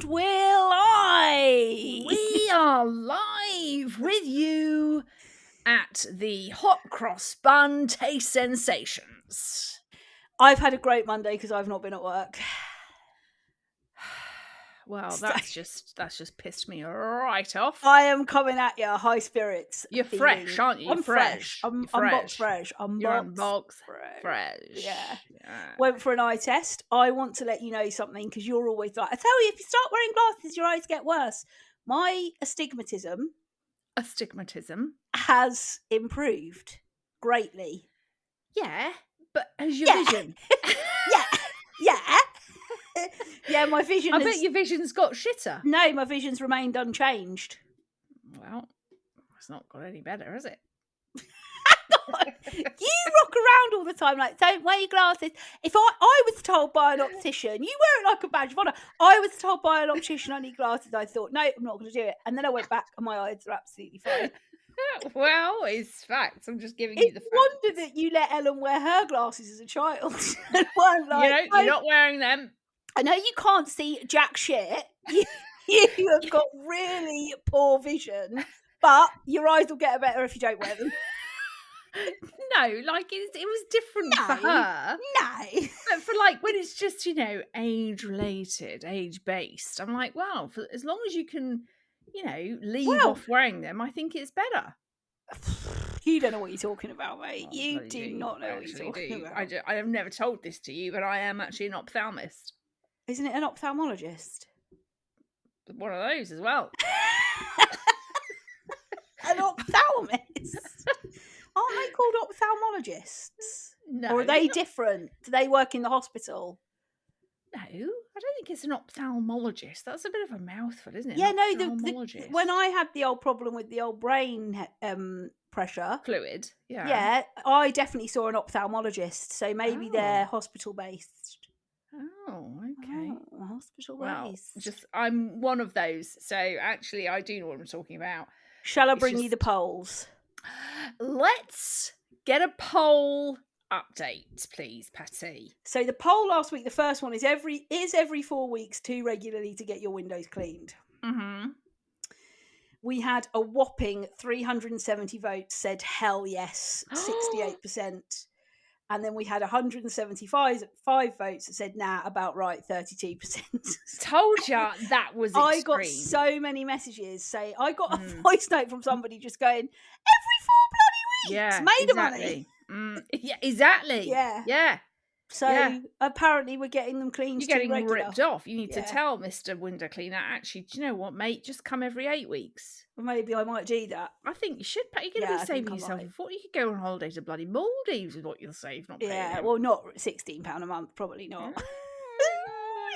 And we're live! We are live with you at the Hot Cross Bun Taste Sensations. I've had a great Monday because I've not been at work. Well, that's just pissed me right off. I am coming at you, high spirits. You're fresh, aren't you? You're I'm fresh. I'm box fresh. You're unbox fresh. Yeah. Went for an eye test. I want to let you know something because you're always like, I tell you, if you start wearing glasses, your eyes get worse. My astigmatism has improved greatly. Yeah, but has your vision? Yeah. Yeah, my vision. I bet your vision's got shitter. No, my vision's remained unchanged. Well, it's not got any better, has it? You rock around all the time like, don't wear your glasses. If I was told by an optician, you wear it like a badge of honour. I was told by an optician I need glasses. I thought, no, I'm not going to do it. And then I went back and my eyes are absolutely fine. Well, it's facts. I'm just giving you the facts. It's wonder that you let Ellen wear her glasses as a child. And weren't like, you're not wearing them. I know you can't see jack shit. You have got really poor vision, but your eyes will get better if you don't wear them. No, like it was different for her. No. But for like when it's just, age related, age based, I'm like, well, as long as you can, leave off wearing them, I think it's better. You don't know what you're talking about, mate. Oh, you do not know what you're talking about. I have never told this to you, but I am actually an ophthalmist. Isn't it an ophthalmologist? One of those as well. An ophthalmist? Aren't they called ophthalmologists? No. Or are they different? Do they work in the hospital? No, I don't think it's an ophthalmologist. That's a bit of a mouthful, isn't it? Yeah, no. When I had the old problem with the old brain pressure fluid, yeah, I definitely saw an ophthalmologist. So maybe they're hospital based. Oh, okay. Oh, hospital based. I'm one of those. So actually, I do know what I'm talking about. Shall I bring you the polls? Let's get a poll update, please, Patty. So the poll last week, the first one is every 4 weeks too regularly to get your windows cleaned. Mm-hmm. We had a whopping 370 votes said hell yes, 68%. And then we had 175 votes that said nah, about right, 32%. Told ya that was extreme. I got so many messages saying, I got a voice note from somebody just going, every 4 bloody weeks, made of money. Yeah, exactly. Yeah. So apparently we're getting them cleaned. You're getting ripped off. You need to tell Mr. Window Cleaner, actually, do you know what, mate? Just come every 8 weeks. Well, maybe I might do that. I think you should. You're going to be saving yourself. You could go on holiday to bloody Maldives with what you'll save. Not paying well, not £16 a month, probably not.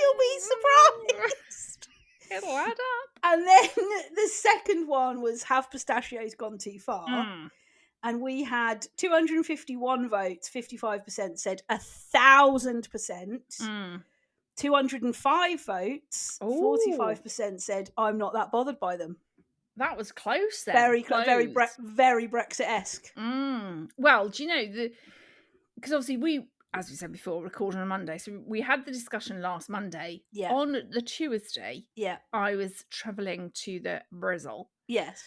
You'll be surprised. It'll add up. And then the second one was, have pistachios gone too far? And we had 251 votes, 55% said 1,000%. 205 votes, 45% said I'm not that bothered by them. That was close then. Very close. Very Brexit-esque. Well, do you know, because obviously we, as we said before, recording on a Monday, so we had the discussion last Monday. Yeah. On the Tuesday, yeah, I was travelling to the Brazil. Yes.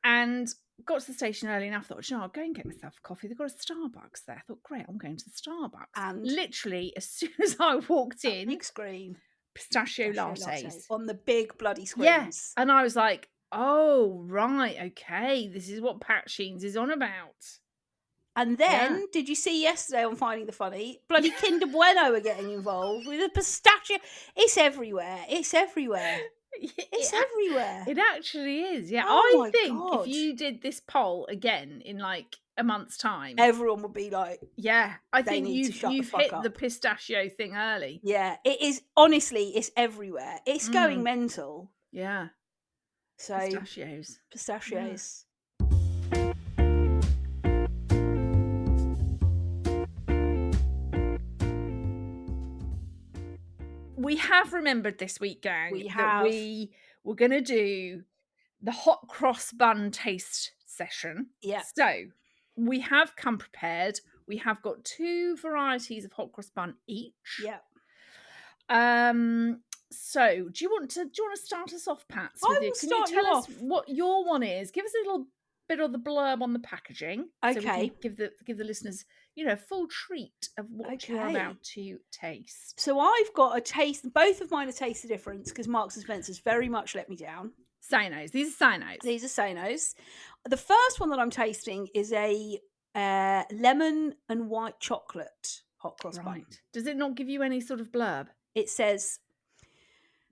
And got to the station early enough, thought, I'll go and get myself a coffee. They've got a Starbucks there. I thought, great, I'm going to the Starbucks. And literally, as soon as I walked in, big screen, pistachio lattes on the big bloody screens. Yes. And I was like, oh, right, okay, this is what Pat Sheens is on about. And then, did you see yesterday on Finding the Funny, bloody Kinder Bueno are getting involved with a pistachio? It's everywhere. It's everywhere. Everywhere. It actually is. Yeah. Oh, I think if you did this poll again in like a month's time, everyone would be like, yeah, I think you've hit the pistachio thing early. Yeah, it is. Honestly, it's everywhere. It's going mental. Yeah. So pistachios. We have remembered this week, gang, that we were going to do the hot cross bun taste session. Yeah. So we have come prepared. We have got 2 varieties of hot cross bun each. Yeah. So, do you want to start us off, Pats? I With will it? Can start you tell you us off. what your one is? Give us a little bit of the blurb on the packaging, so we Okay. can give the listeners, a full treat of what you're Okay. about to taste. So I've got a taste. Both of mine are Taste the Difference because Marks and Spencer's very much let me down. Say-nos. These are say-nos. These are say-nos. The first one that I'm tasting is a lemon and white chocolate hot cross bun. Right. Does it not give you any sort of blurb? It says,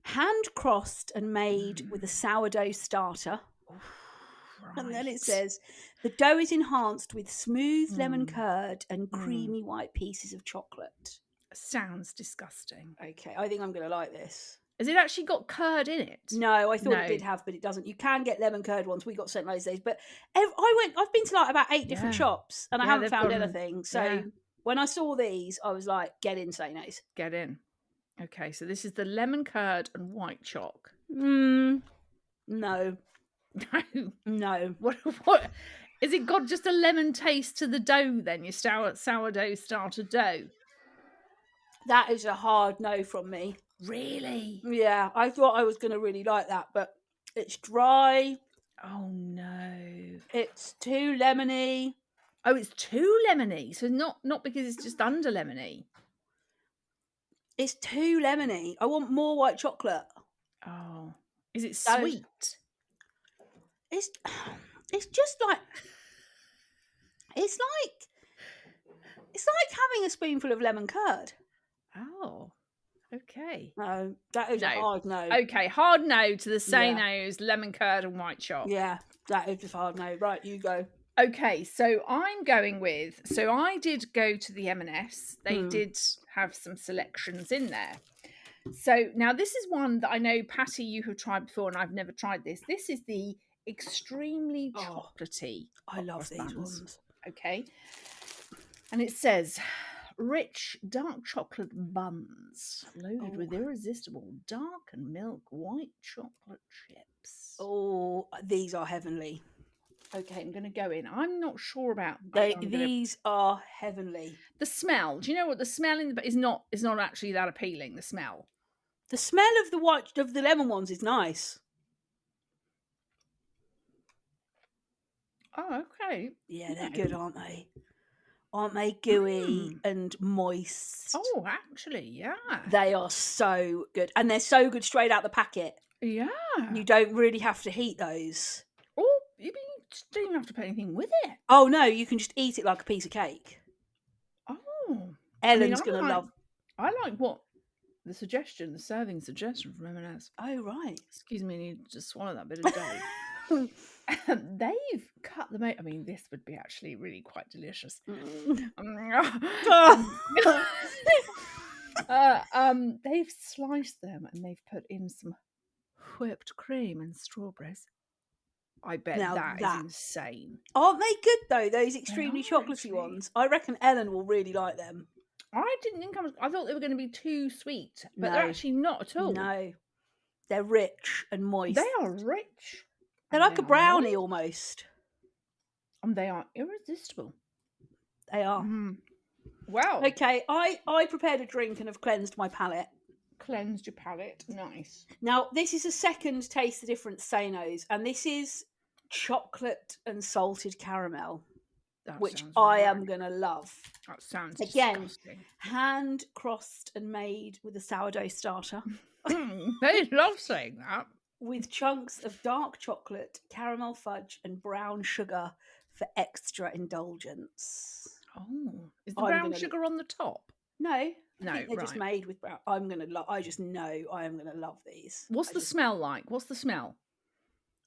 hand-crossed and made with a sourdough starter. Right. And then it says, the dough is enhanced with smooth lemon curd and creamy white pieces of chocolate. Sounds disgusting. Okay, I think I'm going to like this. Has it actually got curd in it? No, I thought it did have, but it doesn't. You can get lemon curd ones. We got sent those days. But I've been to like about 8 different shops and I haven't found anything. So when I saw these, I was like, get in, say-nos. Get in. Okay, so this is the lemon curd and white choc. No. No. What? Is it got just a lemon taste to the dough then? Your sourdough starter dough? That is a hard no from me. Really? Yeah, I thought I was going to really like that, but it's dry. Oh, no. It's too lemony. Oh, it's too lemony. So not because it's just under lemony. It's too lemony. I want more white chocolate. Oh. Is it sweet? It's just like... It's like having a spoonful of lemon curd. Oh. Okay. No, that is a hard no. Okay, hard no to the say-nos, lemon curd and white choc. Yeah, that is just hard no. Right, you go. Okay, so I'm going with... So I did go to the M&S. They did have some selections in there. So now this is one that I know, Patty, you have tried before, and I've never tried this. This is the extremely chocolatey. I love these ones. Okay. And it says... rich dark chocolate buns loaded with irresistible dark and milk white chocolate chips. Oh, these are heavenly. Okay, I'm going to go in. I'm not sure about these are heavenly. The smell. Do you know what the smell is not actually that appealing? The smell. The smell of the lemon ones is nice. Oh, okay. Yeah, they're good, aren't they? Aren't they gooey and moist? Oh, actually, yeah. They are so good. And they're so good straight out the packet. Yeah. You don't really have to heat those. Oh, you don't even have to put anything with it. Oh, no, you can just eat it like a piece of cake. Oh. Ellen's going to love... I like what... the serving suggestion from M&S. Oh, right. Excuse me, I need to swallow that bit of dough. They've cut them out. I mean, this would be actually really quite delicious. They've sliced them and they've put in some whipped cream and strawberries. I bet that is insane. Aren't they good though? Those extremely chocolatey ones. I reckon Ellen will really like them. I didn't think I thought they were going to be too sweet, but they're actually not at all. No, they're rich and moist. They are rich. They're like a brownie almost. And they are irresistible. They are. Wow. Okay, I prepared a drink and have cleansed my palate. Cleansed your palate. Nice. Now, this is a second Taste the Difference say-nos, and this is chocolate and salted caramel, which I am going to love. That sounds disgusting. Hand-crossed and made with a sourdough starter. They love saying that. With chunks of dark chocolate, caramel fudge, and brown sugar for extra indulgence. Oh, is the brown sugar on the top? No, I think they're just made with brown. I just know I am gonna love these. What's the smell like? What's the smell?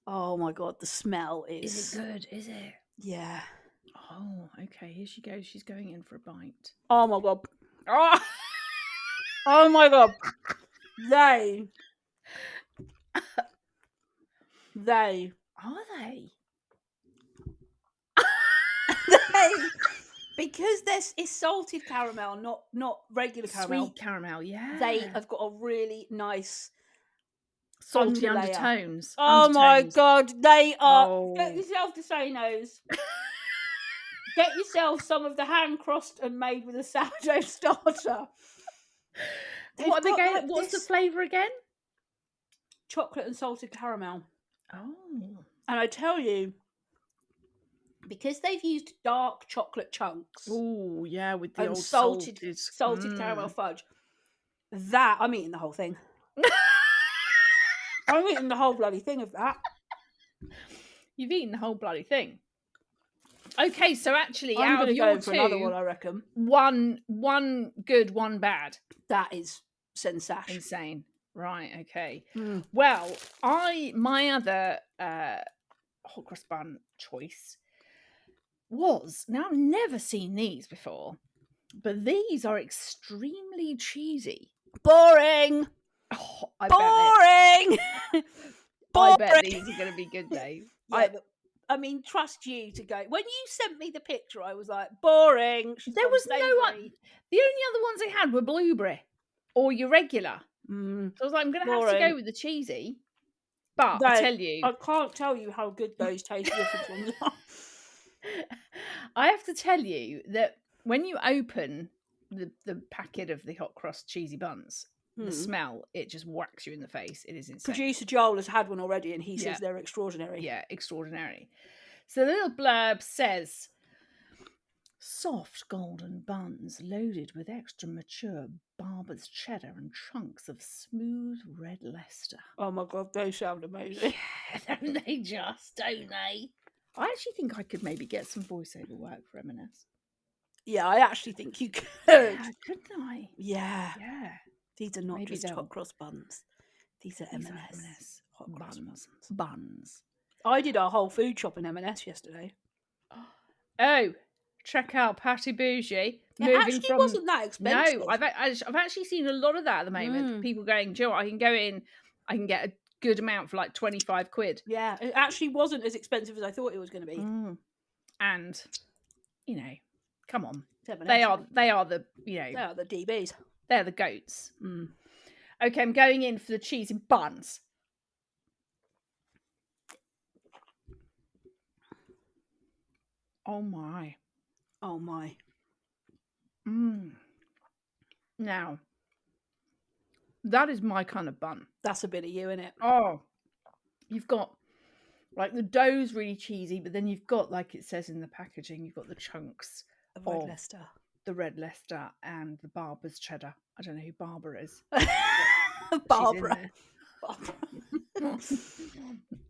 Oh my god, the smell is. Is it good? Is it? Yeah. Oh, okay. Here she goes. She's going in for a bite. Oh my god. Oh, oh my god. They. Are they? Because it's salted caramel, not regular caramel. Sweet caramel, yeah. They have got a really nice salty undertones. Oh my god, they are. Oh. Get yourself the say-nos. Get yourself some of the hand crossed and made with a sourdough starter. What are they got, going? like, What's the this flavour again? chocolate and salted caramel. Oh, And I tell you, because they've used dark chocolate chunks oh yeah, with the and old salted salted. caramel fudge, that I'm eating the whole thing. I'm eating the whole bloody thing of that. You've eaten the whole bloody thing. Okay, so actually, I'm out going of to go your for another two, one, I reckon. one good, one bad. That is sensation. Insane. Right, okay. Mm. Well, my other hot cross bun choice was, now I've never seen these before, but these are extremely cheesy. Boring. Oh, I Boring. bet these are going to be good, Dave. Yeah, but I mean, trust you to go. When you sent me the picture, I was like, boring. There was no one. The only other ones they had were blueberry or your regular. So I was like, I'm going to have to go with the cheesy. But I tell you, I can't tell you how good those taste different ones are. I have to tell you that when you open the packet of the hot cross cheesy buns, the smell, it just whacks you in the face. It is insane. Producer Joel has had one already and he says they're extraordinary. Yeah, extraordinary. So the little blurb says, soft golden buns loaded with extra mature Barber's cheddar and chunks of smooth red Leicester. Oh my God, those sound amazing. Yeah, don't they just, don't they? I actually think I could maybe get some voiceover work for M&S. Yeah, I actually think you could. Yeah, couldn't I? Yeah. Yeah. These are not just hot cross buns. These are M&S hot cross buns. I did our whole food shop in M&S yesterday. Oh, check out Patty Bougie. It actually wasn't that expensive. No, I've actually seen a lot of that at the moment. People going, Joe, I can go in, I can get a good amount for like 25 quid. Yeah, it actually wasn't as expensive as I thought it was going to be. And, you know, come on. M&S, they are the, you know. They are the DBs. They're the goats. Okay, I'm going in for the cheesy buns. Oh my. Oh my. Now, that is my kind of bun. That's a bit of you, isn't it? Oh, you've got, like, the dough's really cheesy, but then you've got, like it says in the packaging, you've got the chunks of red Leicester. The red Leicester and the Barber's cheddar. I don't know who Barbara is. Barbara.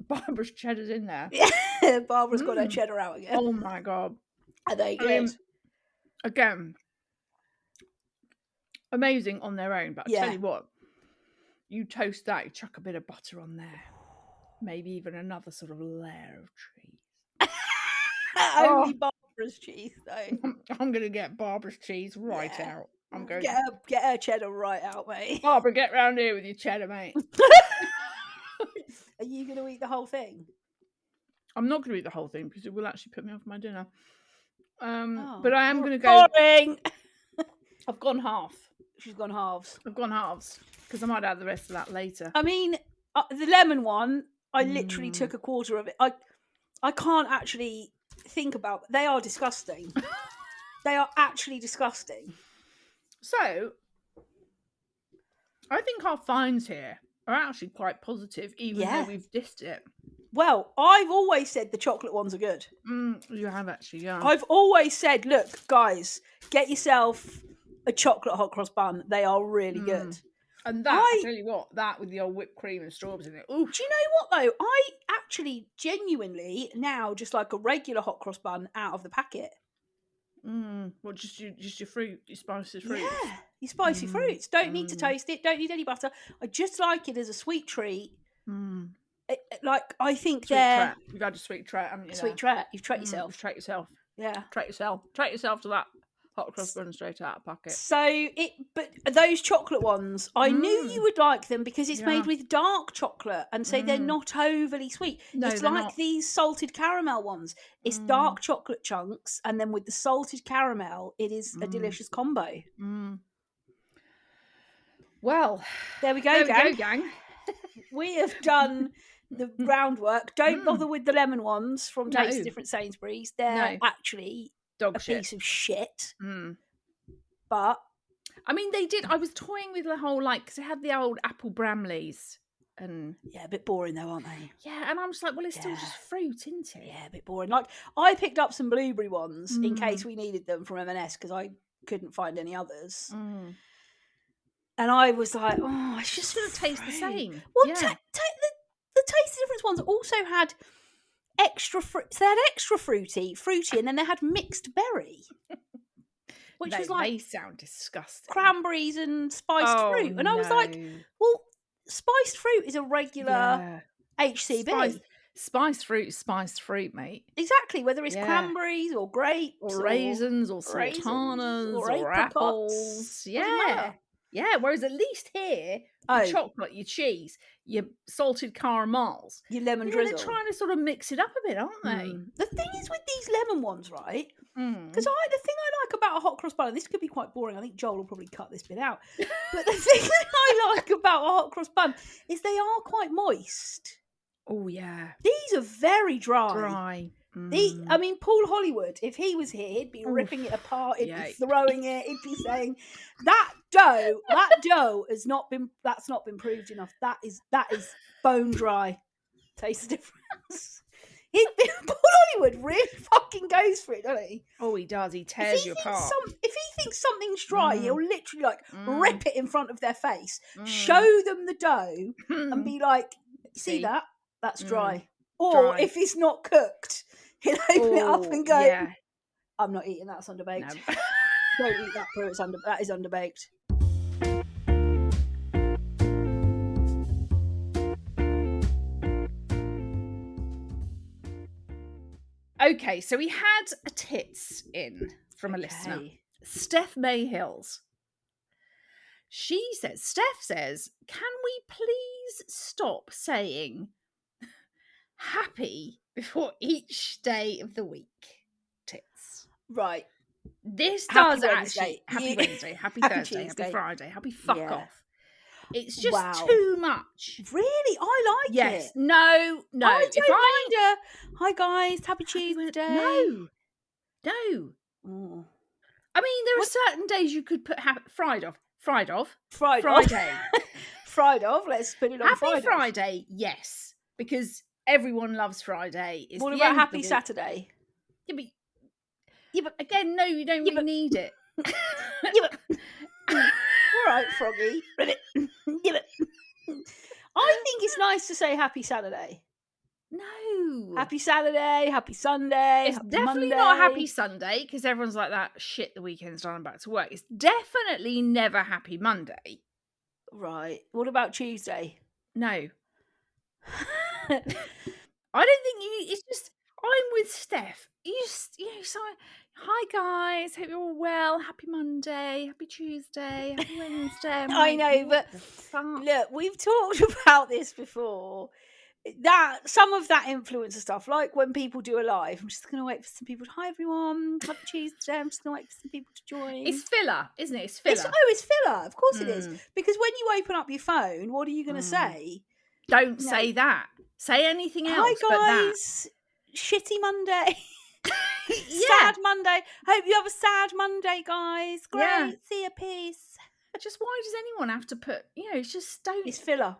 Barbara's cheddar's in there. Yeah, Barbara's got her cheddar out again. Oh my God. Are they good? Again, amazing on their own, but I tell you what, you toast that, you chuck a bit of butter on there, maybe even another sort of layer of cheese. Only Barbara's cheese, though. I'm going to get Barbara's cheese right out. I'm going get her cheddar right out, mate. Barbara, get round here with your cheddar, mate. Are you going to eat the whole thing? I'm not going to eat the whole thing because it will actually put me off my dinner. But I am going to go. Boring. I've gone half. She's gone halves. I've gone halves because I might add the rest of that later. I mean, the lemon one, I literally took a quarter of it. I can't actually think about. They are disgusting. They are actually disgusting. So, I think our finds here are actually quite positive, even though we've dissed it. Well, I've always said the chocolate ones are good. You have actually, yeah. I've always said, look, guys, get yourself a chocolate hot cross bun. They are really good. And that, I tell you what, that with the old whipped cream and strawberries in it. Ooh. Do you know what, though? I actually genuinely now just like a regular hot cross bun out of the packet. What, just your fruit, your spicy fruits? Yeah, your spicy fruits. Don't need to toast it. Don't need any butter. I just like it as a sweet treat. I think they're... You've had a sweet treat, haven't you? Sweet treat. You've treated yourself. You've treated yourself. Yeah. Treat yourself to that hot cross bun straight out of the packet. But those chocolate ones, I knew you would like them because it's made with dark chocolate and so they're not overly sweet. No, it's like not. These salted caramel ones. It's dark chocolate chunks and then with the salted caramel, it is a delicious combo. Well, there we go, gang. We have done the groundwork. Don't bother with the lemon ones from Taste Different Sainsbury's. They're actually dog a shit. Piece of shit. But I mean, they did. I was toying with the whole, like, because they had the old apple Bramleys. And yeah, a bit boring though, aren't they? Yeah, and I'm just like, well, it's still just fruit, isn't it? Yeah, a bit boring. Like, I picked up some blueberry ones in case we needed them from M&S because I couldn't find any others. And I was like, oh, it's just going to taste the same. Well, the Taste the Difference ones also had extra fruit. So they had extra fruity, and then they had mixed berry. Which was like... They sound disgusting. Cranberries and spiced fruit. And I was like, well, spiced fruit is a regular HCB. Spiced fruit, mate. Exactly, whether it's cranberries or grapes or raisins or sultanas or apples. Yeah. Yeah, whereas at least here, your chocolate, your cheese, your salted caramels, your lemon drizzle. They're trying to sort of mix it up a bit, aren't they? The thing is with these lemon ones, right? Because the thing I like about a hot cross bun, and this could be quite boring, I think Joel will probably cut this bit out, but the thing that I like about a hot cross bun is they are quite moist. Oh, yeah. These are very dry. I mean, Paul Hollywood, if he was here, he'd be ripping it apart, he'd be throwing it, he'd be saying, that dough has not been proved enough. That is bone dry. Taste the difference. Paul Hollywood really fucking goes for it, doesn't he? Oh, he does. He tears you apart. If he thinks something's dry, he'll literally rip it in front of their face, show them the dough, and be like, see that? That's dry. Or if it's not cooked, he'll open it up and go, I'm not eating that, it's underbaked. No. Don't eat that, Prue, that is underbaked. Okay, so we had a tits in from a listener. Steph Mayhills. Steph says, can we please stop saying happy before each day of the week? Tits. Right. This does actually. Happy Wednesday, happy Thursday, happy Friday, happy fuck off. It's just too much. Really? I like it. Yes. No. I don't mind her. Hi guys, happy Tuesday. No. I mean, there are certain days you could put Friday. Friday off. Let's put it on Friday. Happy Friday, yes, because everyone loves Friday. It's what about Happy Saturday? Yeah, but again, no, you don't really need it. All right, Froggy. I think it's nice to say Happy Saturday. No. Happy Saturday, Happy Sunday. It's definitely not Happy Sunday because everyone's like that. Shit, the weekend's done. I'm back to work. It's definitely never Happy Monday. Right. What about Tuesday? No. I don't think you. It's just I'm with Steph. So hi guys, hope you're all well. Happy Monday, happy Tuesday, happy Wednesday. I know, but look, we've talked about this before. That some of that influencer stuff, like when people do a live, I'm just going to wait for some people. Hi everyone, happy Tuesday. I'm just going to wait for some people to join. It's filler, isn't it? It's filler. It's filler. Of course it is. Because when you open up your phone, what are you going to say? Don't say that. Say anything else. Hi guys, shitty Monday. Sad Monday. Hope you have a sad Monday, guys. Great. See you. Peace. Just why does anyone have to put? It's just don't. It's filler.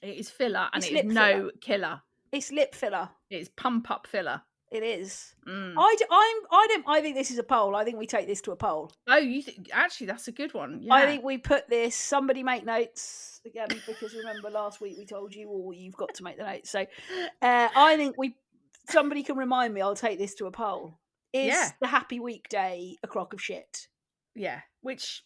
It is filler, and it is no killer. It's lip filler. It's pump up filler. It is. I think this is a poll. I think we take this to a poll. Oh, you think actually that's a good one. Yeah. I think we put this. Somebody make notes again because remember last week we told you, you've got to make the notes. So I think somebody can remind me. I'll take this to a poll. Is the happy weekday a crock of shit? Yeah, which.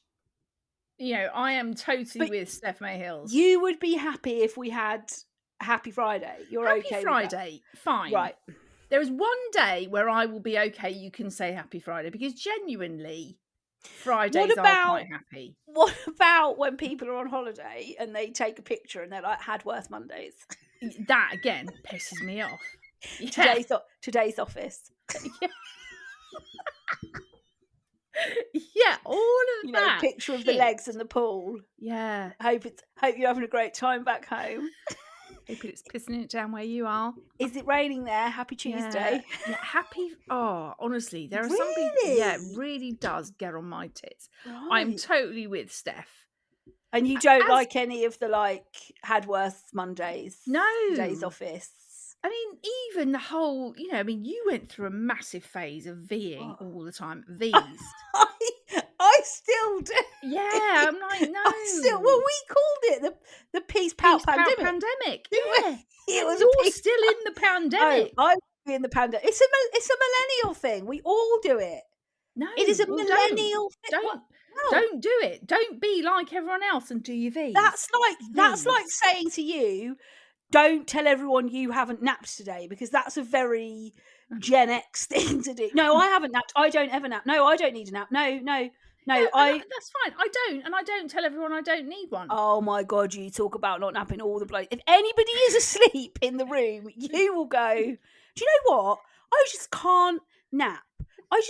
I am totally with Steph Mayhills. You would be happy if we had Happy Friday. You're okay with that? Happy Friday, fine. Right. There is one day where I will be okay. You can say Happy Friday because genuinely, Fridays are quite happy. What about when people are on holiday and they take a picture and they're like, Hadworth Mondays? That again pisses me off. Yeah. Today's office. Yeah, all of that. Picture of the legs and the pool. Yeah. Hope you're having a great time back home. Hoping it's pissing it down where you are. Is it raining there? Happy Tuesday. Yeah, happy. Oh, honestly, there are some people. Yeah, it really does get on my tits. Right. I'm totally with Steph. And you don't like any of the Hadworth Mondays? No. Days office. I mean, even the whole, you went through a massive phase of Ving all the time. V's. I still do. Yeah, I'm like, no. We called it the peace pout pandemic. Yeah. It was You're still in the pandemic. I'm in the pandemic. It's a millennial thing. We all do it. No, it is a millennial thing. Don't do it. Don't be like everyone else and do your V's. That's like saying to you, don't tell everyone you haven't napped today, because that's a very Gen X thing to do. No, I haven't napped. I don't ever nap. No, I don't need a nap. No. Yeah, that's fine. I don't, and I don't tell everyone I don't need one. Oh my God, you talk about not napping all the bloke. If anybody is asleep in the room, you will go, do you know what? I just can't nap. I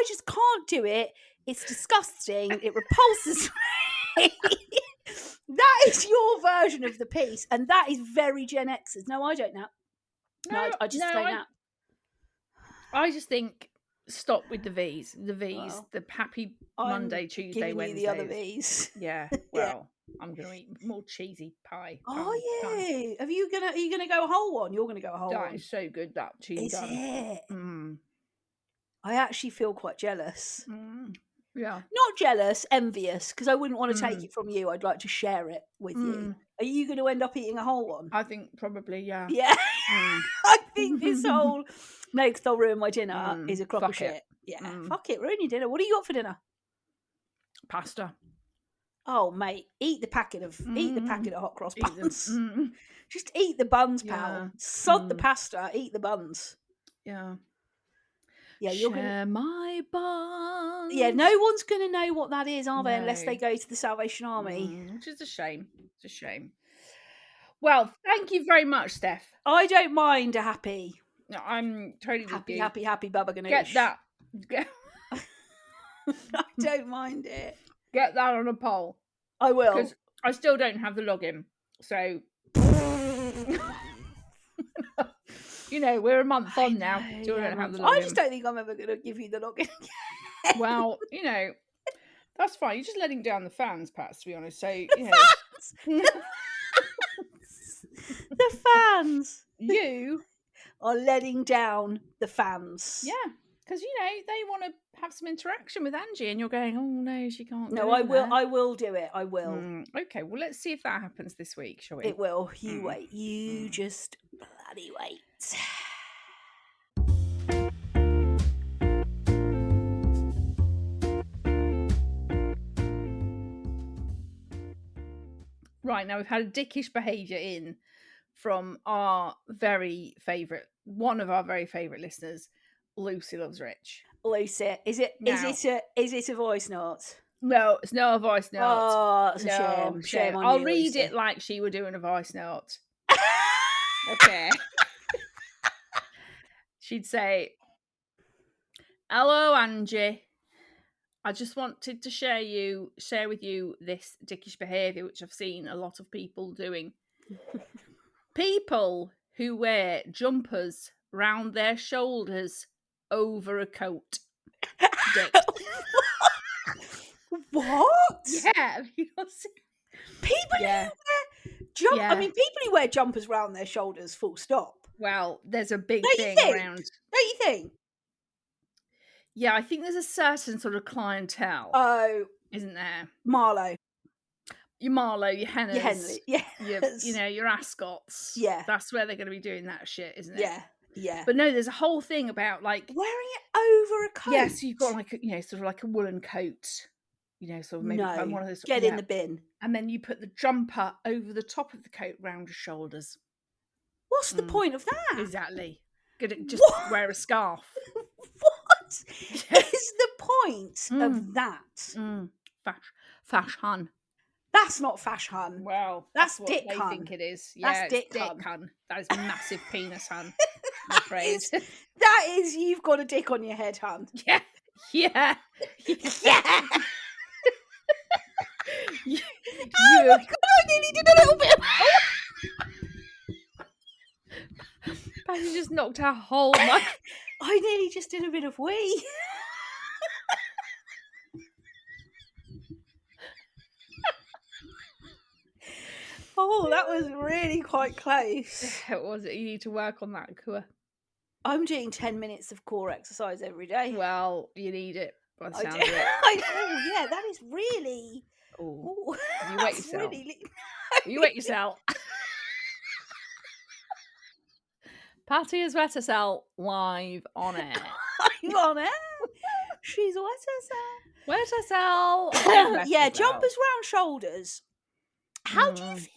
just can't do it. It's disgusting. It repulses me. That is your version of the piece, and that is very Gen X's. No, I don't nap. No, I just don't nap. I just think stop with the V's. The happy Monday, Tuesday, Wednesday. The other V's. Yeah. Well, I'm going to eat more cheesy pie. Are you? Are you gonna go a whole one? You're gonna go a whole one. That is so good. That cheese. Is it? Mm. I actually feel quite jealous. Mm. Yeah. Not jealous, envious, because I wouldn't want to take it from you. I'd like to share it with you. Are you going to end up eating a whole one? I think probably, yeah. Yeah. I think this whole because they'll ruin my dinner is a crock of shit. Yeah. Fuck it, ruin your dinner. What do you got for dinner? Pasta. Oh, mate, eat the packet of hot cross buns. Just eat the buns, pal. Sod the pasta. Eat the buns. Yeah. Yeah, you're gonna my buns. Yeah, no one's gonna know what that is, are they? Unless they go to the Salvation Army, which is a shame. It's a shame. Well, thank you very much, Steph. I don't mind a happy. No, I'm totally happy, happy Baba Ganoush. Get that. I don't mind it. Get that on a poll. I will. Because I still don't have the login, so. We're a month on now. Still don't have the login. I just don't think I'm ever going to give you the login again. Well, that's fine. You're just letting down the fans, Pat, to be honest. So, fans. The fans. You are letting down the fans. Yeah, because they want to have some interaction with Angie, and you're going, oh no, she can't. No, I will. I will do it. I will. Okay, well, let's see if that happens this week, shall we? It will. You wait. You just bloody wait. Right, now we've had a dickish behaviour in from our one of our very favourite listeners, Lucy Loves Rich. Lucy, is it a voice note? No, it's not a voice note. Oh, that's a shame. Shame on you, I'll read Lucy. it like she were doing a voice note. Okay. She'd say, "Hello, Angie. I just wanted to share with you this dickish behaviour which I've seen a lot of people doing. People who wear jumpers round their shoulders over a coat." Dick. What? Yeah. People who wear I mean, people who wear jumpers round their shoulders, full stop. Well, there's a big thing around. Don't you think? Yeah, I think there's a certain sort of clientele. Oh, isn't there? Marlow. Your Marlow, your Henners. Yeah. Your Ascots. Yeah. That's where they're going to be doing that shit, isn't it? Yeah. Yeah. But no, there's a whole thing about wearing it over a coat. Yes, yeah, so you've got sort of like a woolen coat. Sort of maybe one of those. Get in the bin. And then you put the jumper over the top of the coat round your shoulders. What's the point of that? Exactly. Just wear a scarf. What is the point of that? Fashion. That's not fashion. Well, that's dick hun. I think it is. Yeah, that's dick hun. That is massive penis hun. I'm afraid. That is, you've got a dick on your head, hun. Yeah. Yeah. Yeah. Oh my God, I nearly did a little bit. You just knocked our whole mic. I nearly just did a bit of wee. Oh, that was really quite close. What was it? You need to work on that core. I'm doing 10 minutes of core exercise every day. Well, you need it by the I sound do. of it. I know, yeah, that is really... Oh, Ooh, you wet that's yourself. really... You wet yourself. Patty has wet herself live on it. I'm on it. She's wet herself. Wet herself. Yeah, jumpers round shoulders. How do you feel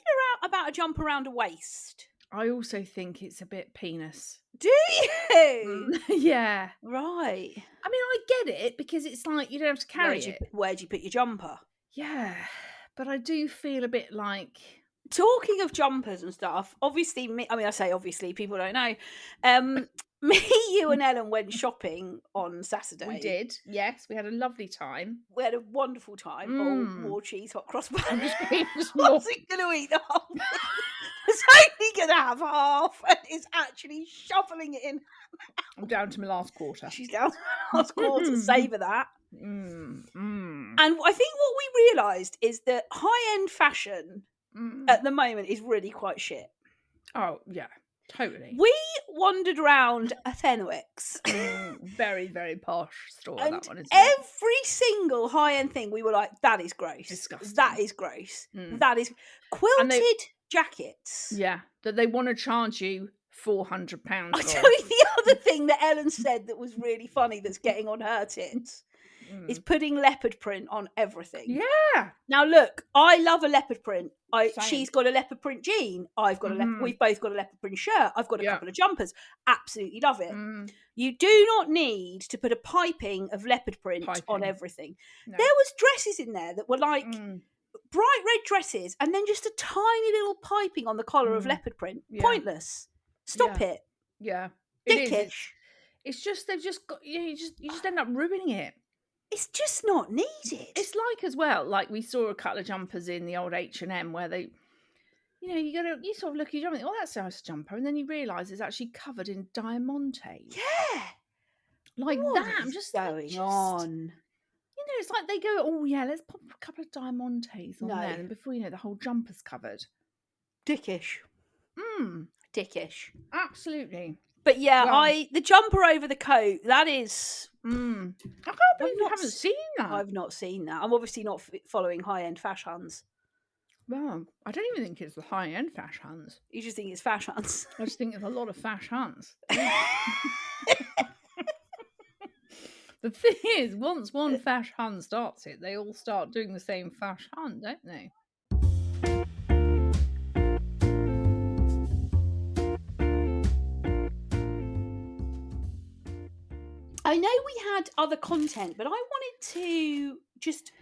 about a jump around a waist? I also think it's a bit penis. Do you? Yeah. Right. I mean, I get it because it's like you don't have to carry it. Where'd you put your jumper? Yeah. But I do feel a bit like... Talking of jumpers and stuff, obviously, I say obviously, people don't know. Me, you and Ellen went shopping on Saturday. We did, yes. We had a lovely time. We had a wonderful time. Oh, more cheese, hot cross buns. I'm just being I wasn't going to eat the whole thing. I was only going to have half, and it's actually shoveling it in. I'm down to my last quarter. She's down to my last quarter. Savour that. And I think what we realised is that high-end fashion at the moment is really quite shit. Oh, yeah. Totally. We wandered around a Fenwick's. Very, very posh store, and that one, isn't it? Every single high-end thing, we were like, that is gross. Disgusting. That is gross. That is... Quilted jackets. Yeah, that they want to charge you £400 for. I tell you the other thing that Ellen said that was really funny that's getting on her tits is putting leopard print on everything. Yeah. Now look, I love a leopard print. Same. She's got a leopard print jean. I've got a leopard. We've both got a leopard print shirt. I've got a couple of jumpers. Absolutely love it. You do not need to put a piping of leopard print on everything. No. There was dresses in there that were like bright red dresses, and then just a tiny little piping on the collar of leopard print. Pointless. Stop it. Yeah. Dickish. It's just they've just got you just end up ruining it. It's just not needed. It's like as well, like we saw a couple of jumpers in the old H&M where they, you sort of look at your jumper and think, oh, that's a nice jumper, and then you realise it's actually covered in diamantes. Yeah. Like what that. I'm just going on. It's like they go, oh yeah, let's pop a couple of diamantes on there, and before you know, the whole jumper's covered. Dickish. Dickish. Absolutely. But yeah, the jumper over the coat, that is... I can't believe you haven't seen that. I've not seen that. I'm obviously not following high-end fashions. Well, I don't even think it's the high-end fashions. You just think it's fashions? I just think it's a lot of fashions. The thing is, once one fashion starts it, they all start doing the same fashion, don't they? I know we had other content, but I wanted to just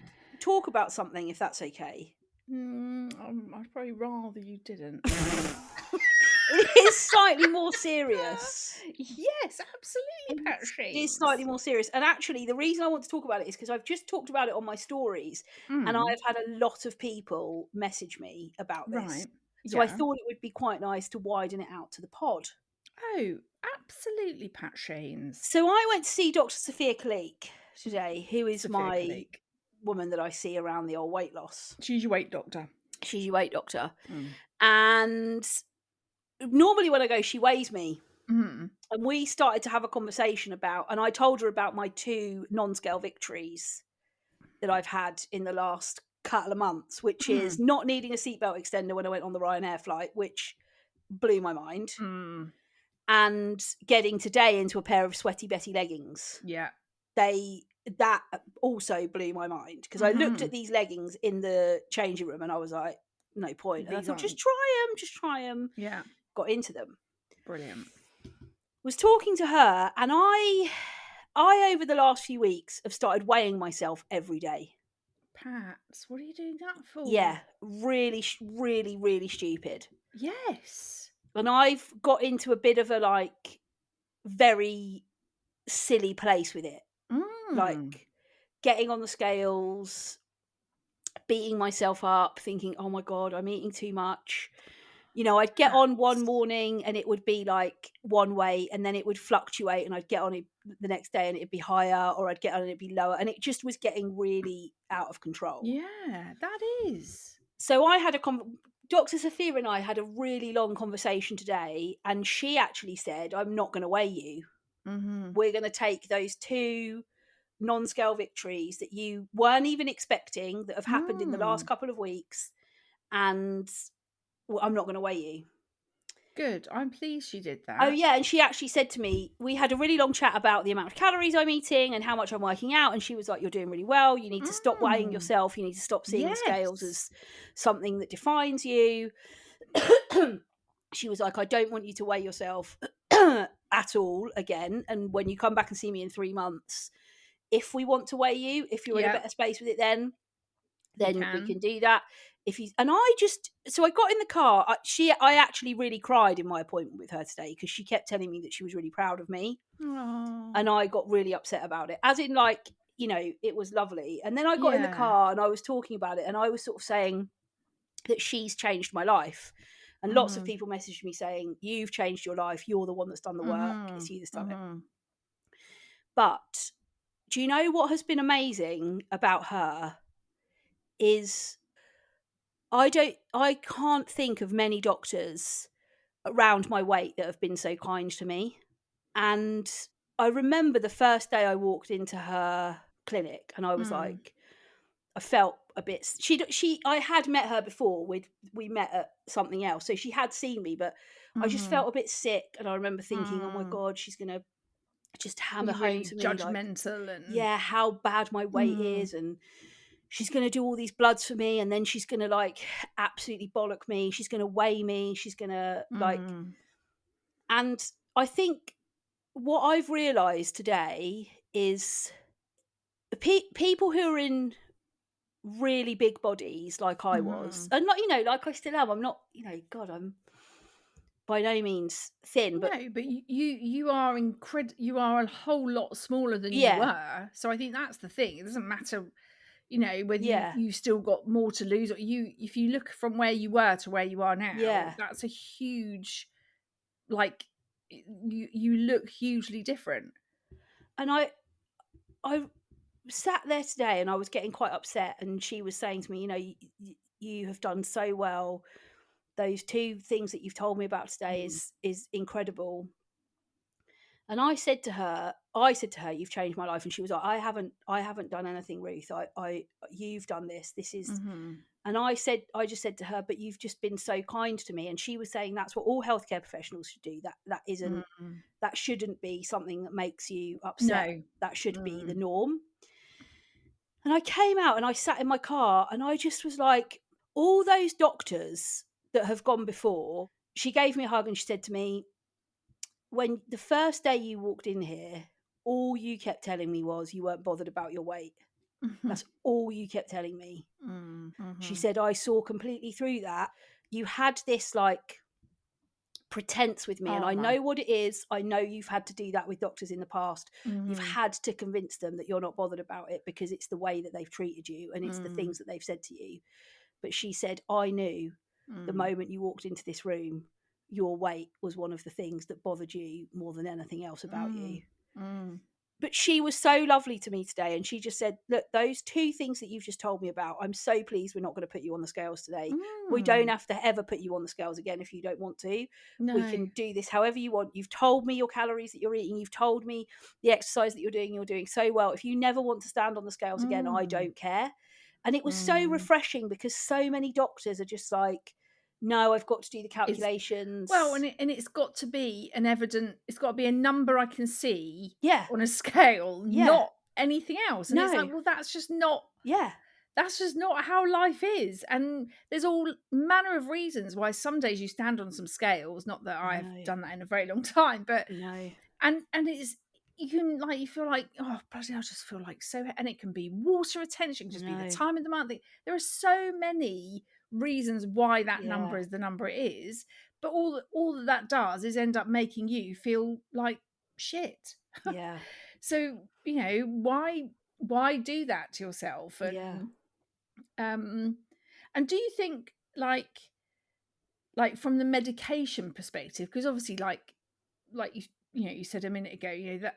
talk about something, if that's okay. I'd probably rather you didn't. It is slightly more serious. Yes, absolutely, Patrick. It is slightly more serious. And actually, the reason I want to talk about it is because I've just talked about it on my stories, and I've had a lot of people message me about this. Right. So I thought it would be quite nice to widen it out to the pod. Oh, absolutely, Pat Shanes. So I went to see Dr. Sophia Kalik today, who is my woman that I see around the old weight loss. She's your weight doctor. She's your weight doctor. And normally when I go, she weighs me. And we started to have a conversation about, and I told her about my 2 non-scale victories that I've had in the last couple of months, which is not needing a seatbelt extender when I went on the Ryanair flight, which blew my mind. And getting today into a pair of Sweaty Betty leggings. Yeah. That also blew my mind because I looked at these leggings in the changing room and I was like, no point. And I thought, just try them. Yeah. Got into them. Brilliant. Was talking to her, and I over the last few weeks have started weighing myself every day. Pats, what are you doing that for? Yeah, really, really, really stupid. Yes. And I've got into a bit of a very silly place with it. Like getting on the scales, beating myself up, thinking, oh my God, I'm eating too much. You know, I'd get on one That's morning and it would be like one way, and then it would fluctuate, and I'd get on it the next day and it'd be higher, or I'd get on and it'd be lower, and it just was getting really out of control. yeah, that is. So I had Dr. Sophia and I had a really long conversation today, and she actually said, "I'm not going to weigh you. Mhm. We're going to take those two non-scale victories that you weren't even expecting, that have happened in the last Mm. couple of weeks, and I'm not going to weigh you." Good. I'm pleased she did Oh, that. yeah, and she actually said to me, we had a really long chat about the amount of calories I'm eating and how much I'm working out, and she was like, "You're doing really well. You need to stop weighing Mm. yourself. You need to stop seeing the scales Yes. as something that defines you." She was like, "I don't want you to weigh yourself at all again, and when you come back and see me in 3 months, if we want to weigh you, if you're in a Yep, better space with it we then we can. can do that." If you and I just so I got in the car. I actually really cried in my appointment with her today, because she kept telling me that she was really proud of me, Oh. and I got really upset about it. As in, like, it was lovely. And then I got in the Yeah. car and I was talking about it, and I was sort of saying that she's changed my life. And lots of Mhm. people messaged me saying, "You've changed your life. You're the one that's done the work. It's Mhm. you that's done it." Mhm. But do you know what has been amazing about her is I can't think of many doctors around my weight that have been so kind to me. And I remember the first day I walked into her clinic, and I was Mm. like, I felt a bit. I had met her before. We met at something else, so she had seen me, but I just Mhm. felt a bit sick. And I remember thinking, "Oh my Mm. god, she's gonna just hammer Be home really to me, like, judgmental and yeah, how bad my weight mm. is, and she's gonna do all these bloods for me, and then she's gonna, like, absolutely bollock me. She's gonna weigh me. She's gonna, like." Mm. And I think what I've realised today is people who are in really big bodies like I was, Mhm. and not, like I still am. I'm not, God, I'm by no means thin, but No, but you are you are a whole lot smaller than you yeah, were. So I think that's the thing. It doesn't matter, whether yeah, you still got more to lose, or if you look from where you were to where you are now, yeah. that's a huge, like, you look hugely different. And I sat there today, and I was getting quite upset, and she was saying to me, you have done so well. Those two things that you've told me about today Mm. is incredible. And I said to her, "You've changed my life." And she was like, I haven't done anything, Ruth. You've done this. This is." Mhm. And I just said to her, "But you've just been so kind to me." And she was saying that's what all healthcare professionals should do. Mhm. That shouldn't be something that makes you upset. No. That should be the Mm. norm. And I came out and I sat in my car, and I just was like, all those doctors that have gone before, she gave me a hug and she said to me, "When the first day you walked in here, all you kept telling me was you weren't bothered about your weight. Mhm. That's all you kept telling me." Mm. She Mhm. said, "I saw completely through that. You had this, like, pretense with me, and I Armor. know what it is. I know you've had to do that with doctors in the past. You've Mhm. had to convince them that you're not bothered about it because it's the way that they've treated you and it's the Mm. things that they've said to you." But she said, "I knew the Mm. moment you walked into this room, your weight was one of the things that bothered you more than anything else about Mm. you." Mm. But she was so lovely to me today, and she just said, "Look, those two things that you've just told me about, I'm so pleased we're not going to put you on the scales today. We don't Mm. have to ever put you on the scales again if you don't want to. We No. can do this however you want. You've told me your calories that you're eating. You've told me the exercise that you're doing. You're doing so well. If you never want to stand on the scales again, I Mm. don't care." And it was so Mm. refreshing, because so many doctors are just like, "No, I've got to do the It's well, calculations." and it's got to be an evident. It's got to be a number I can see Yeah, on a scale, yeah, not anything else. And it's like, no, well, that's just not. yeah, That's just not how life is. And there's all manner of reasons why some days you stand on some scales. Not that I I've know, done that in a very long time, but no, and it's you feel like, oh bloody, I just feel like so, and it can be water retention, just be the no, time of the month. There are so many reasons why that number yeah, is the number it is, but all that does is end up making you feel like shit. yeah. So why do that to yourself? Yeah. Um and do you think, like, like from the medication perspective, because obviously like you said a minute ago,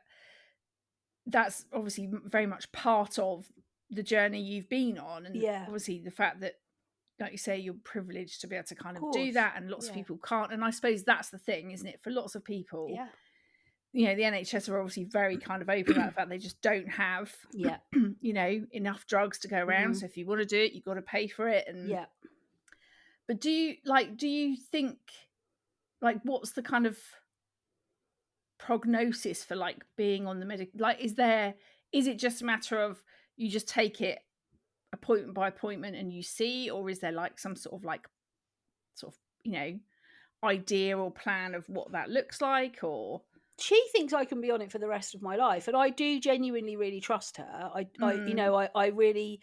that's obviously very much part of the journey you've been on, and obviously the fact that, like you say, you're privileged to be able to kind of do that, and lots of people can't. And I suppose that's the thing, isn't it, for lots of people? The NHS are obviously very kind of open about the fact they just don't have enough drugs to go around. So if you want to do it, you've got to pay for it. And but do you think, like, what's the kind of prognosis for like being on the like, is it just a matter of you just take it appointment by appointment and you see, or is there like some sort of idea or plan of what that looks like? Or she thinks I can be on it for the rest of my life, and I do genuinely really trust her. I really,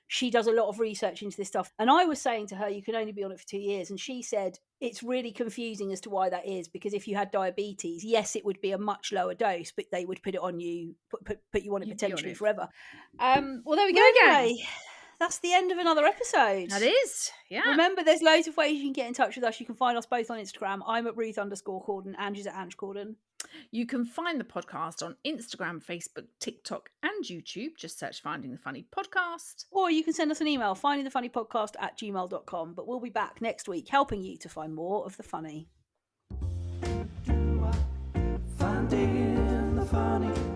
she does a lot of research into this stuff, and I was saying to her, you can only be on it for 2 years, and she said it's really confusing as to why that is, because if you had diabetes, yes, it would be a much lower dose, but they would put it on you, put you on it potentially forever. Well, there we go again. That's the end of another episode. That is, yeah. Remember, there's loads of ways you can get in touch with us. You can find us both on Instagram. I'm at Ruth_Corden. Ange is at Ange Corden. You can find the podcast on Instagram, Facebook, TikTok, and YouTube. Just search Finding the Funny Podcast. Or you can send us an email, findingthefunnypodcast@gmail.com. But we'll be back next week helping you to find more of the funny. Finding the funny.